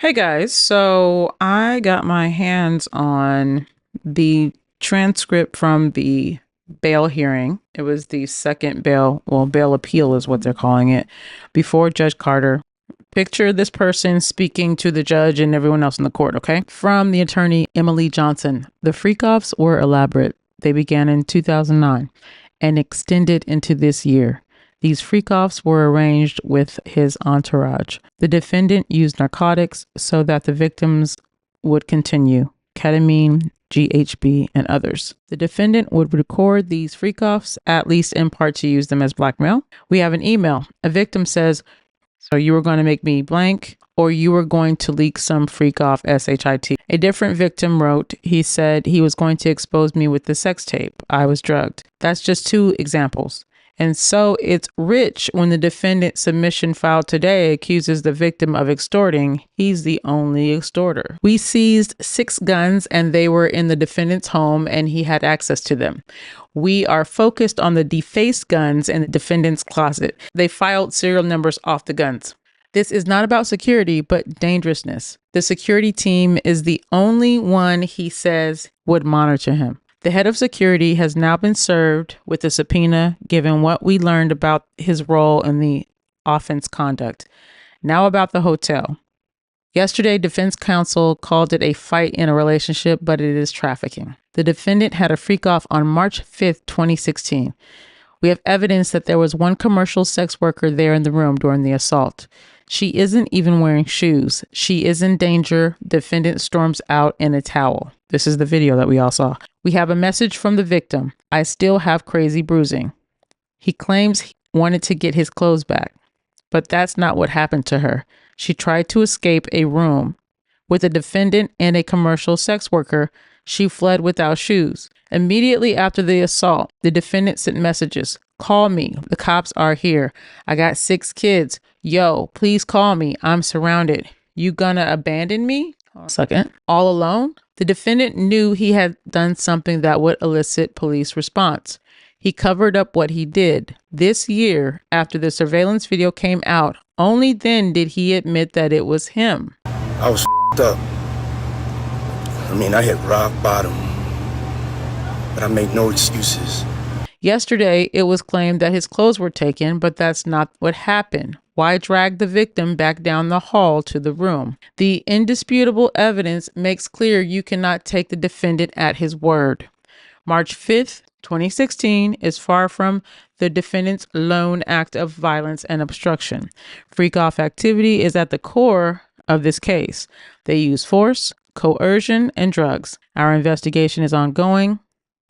Hey guys, so I got my hands on the transcript from the bail hearing. It was the second bail appeal is what they're calling it, before Judge Carter. Picture this person speaking to the judge and everyone else in the court, okay? From the attorney Emily Johnson. The freak-offs were elaborate. They began in 2009 and extended into this year. These freak-offs were arranged with his entourage. The defendant used narcotics so that the victims would continue, ketamine, GHB, and others. The defendant would record these freak-offs, at least in part to use them as blackmail. We have an email. A victim says, "So you were going to make me blank, or you were going to leak some freak off SHIT." A different victim wrote, he said he was going to expose me with the sex tape. I was drugged. That's just two examples. And so it's rich when the defendant submission filed today accuses the victim of extorting. He's the only extorter. We seized 6 guns and they were in the defendant's home and he had access to them. We are focused on the defaced guns in the defendant's closet. They filed serial numbers off the guns. This is not about security, but dangerousness. The security team is the only one he says would monitor him. The head of security has now been served with a subpoena given what we learned about his role in the offense conduct. Now about the hotel. Yesterday, defense counsel called it a fight in a relationship, but it is trafficking. The defendant had a freak-off on March 5th, 2016. We have evidence that there was one commercial sex worker there in the room during the assault. She isn't even wearing shoes. She is in danger. Defendant storms out in a towel. This is the video that we all saw. We have a message from the victim. "I still have crazy bruising." He claims he wanted to get his clothes back, but that's not what happened to her. She tried to escape a room with a defendant and a commercial sex worker. She fled without shoes. Immediately after the assault, the defendant sent messages. "Call me. The cops are here. I got 6 kids. Yo, please call me. I'm surrounded. You gonna abandon me?" Second, all alone? The defendant knew he had done something that would elicit police response. He covered up what he did. This year, after the surveillance video came out, only then did he admit that it was him. I was up. I hit rock bottom, but I make no excuses. Yesterday, it was claimed that his clothes were taken, but that's not what happened. Why drag the victim back down the hall to the room? The indisputable evidence makes clear you cannot take the defendant at his word. March 5th, 2016 is far from the defendant's lone act of violence and obstruction. Freak-off activity is at the core of this case. They use force, coercion, and drugs. Our investigation is ongoing.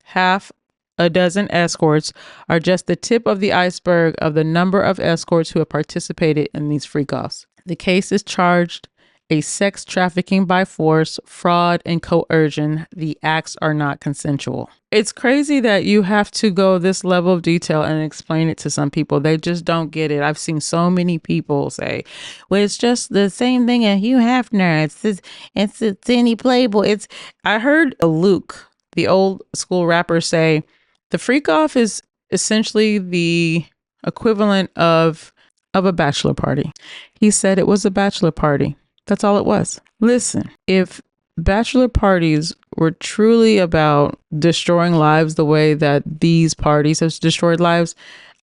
Half a dozen escorts are just the tip of the iceberg of the number of escorts who have participated in these freak-offs. The case is charged a sex trafficking by force, fraud, and coercion. The acts are not consensual. It's crazy that you have to go this level of detail and explain it to some people. They just don't get it. I've seen so many people say, "Well, it's just the same thing as Hugh Hefner. It's any Playboy." I heard Luke, the old school rapper, say, the freak-off is essentially the equivalent of a bachelor party. He said it was a bachelor party. That's all it was. Listen, if bachelor parties were truly about destroying lives the way that these parties have destroyed lives,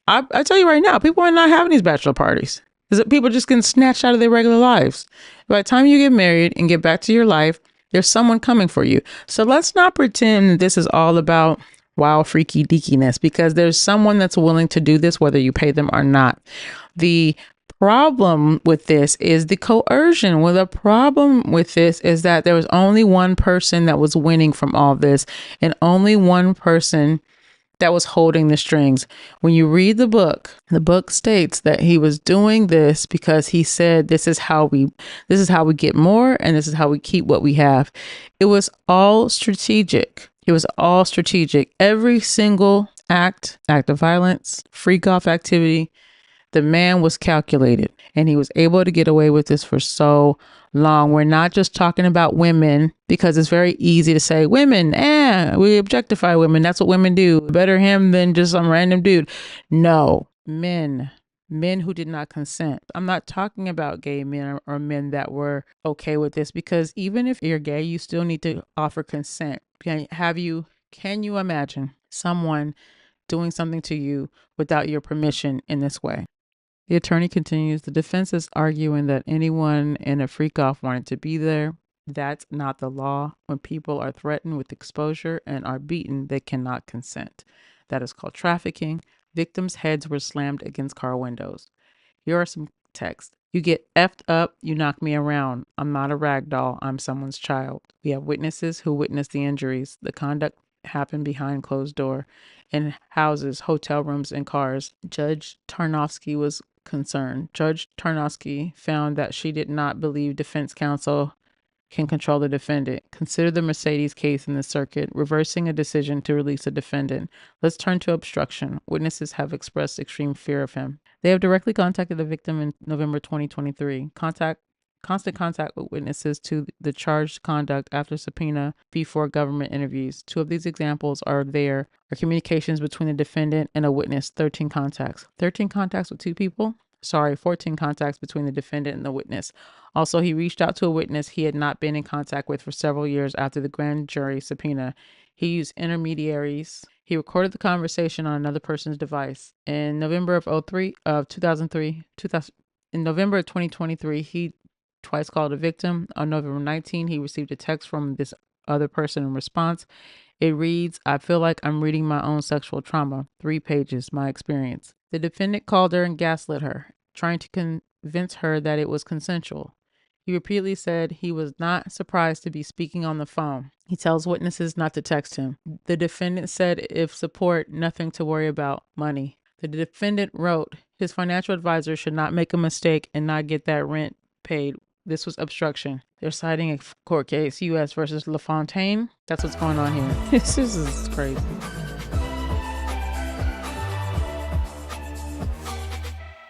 I tell you right now, people are not having these bachelor parties. Is that people just getting snatched out of their regular lives? By the time you get married and get back to your life, there's someone coming for you. So let's not pretend this is all about wild freaky deakiness, because there's someone that's willing to do this whether you pay them or not. The problem with this is the coercion. Well, the problem with this is that there was only one person that was winning from all this, and only one person that was holding the strings. When you read the book states that he was doing this because he said this is how we get more, and this is how we keep what we have. It was all strategic. It was all strategic. Every single act of violence, freak-off activity, the man was calculated, and he was able to get away with this for so long. We're not just talking about women, because it's very easy to say women, we objectify women. That's what women do. Better him than just some random dude. No, men. men who did not consent. I'm not talking about gay men or men that were okay with this, because even if you're gay, you still need to offer consent. Can you imagine someone doing something to you without your permission in this way? The attorney continues, the defense is arguing that anyone in a freak off wanted to be there. That's not the law. When people are threatened with exposure and are beaten, they cannot consent. That is called trafficking. Victims' heads were slammed against car windows. Here are some text. You get effed up, you knock me around. I'm not a rag doll, I'm someone's child. We have witnesses who witnessed the injuries. The conduct happened behind closed door in houses, hotel rooms, and cars. Judge Tarnowski was concerned. Judge Tarnowski found that she did not believe defense counsel can control the defendant. Consider the Mercedes case in the circuit, reversing a decision to release a defendant. Let's turn to obstruction. Witnesses have expressed extreme fear of him. They have directly contacted the victim in November 2023. Constant contact with witnesses to the charged conduct after subpoena before government interviews. Two of these examples are communications between the defendant and a witness, 13 contacts. 13 contacts with two people? 14 contacts between the defendant and the witness. Also, he reached out to a witness he had not been in contact with for several years after the grand jury subpoena. He used intermediaries. He recorded the conversation on another person's device. In November of 2003, in November of 2023, he twice called a victim. On November 19, he received a text from this other person in response. It reads, I feel like I'm reading my own sexual trauma. 3 pages, my experience. The defendant called her and gaslit her, trying to convince her that it was consensual. He repeatedly said he was not surprised to be speaking on the phone. He tells witnesses not to text him. The defendant said if support, nothing to worry about, money. The defendant wrote his financial advisor should not make a mistake and not get that rent paid. This was obstruction. They're citing a court case, U.S. versus LaFontaine. That's what's going on here. This is crazy.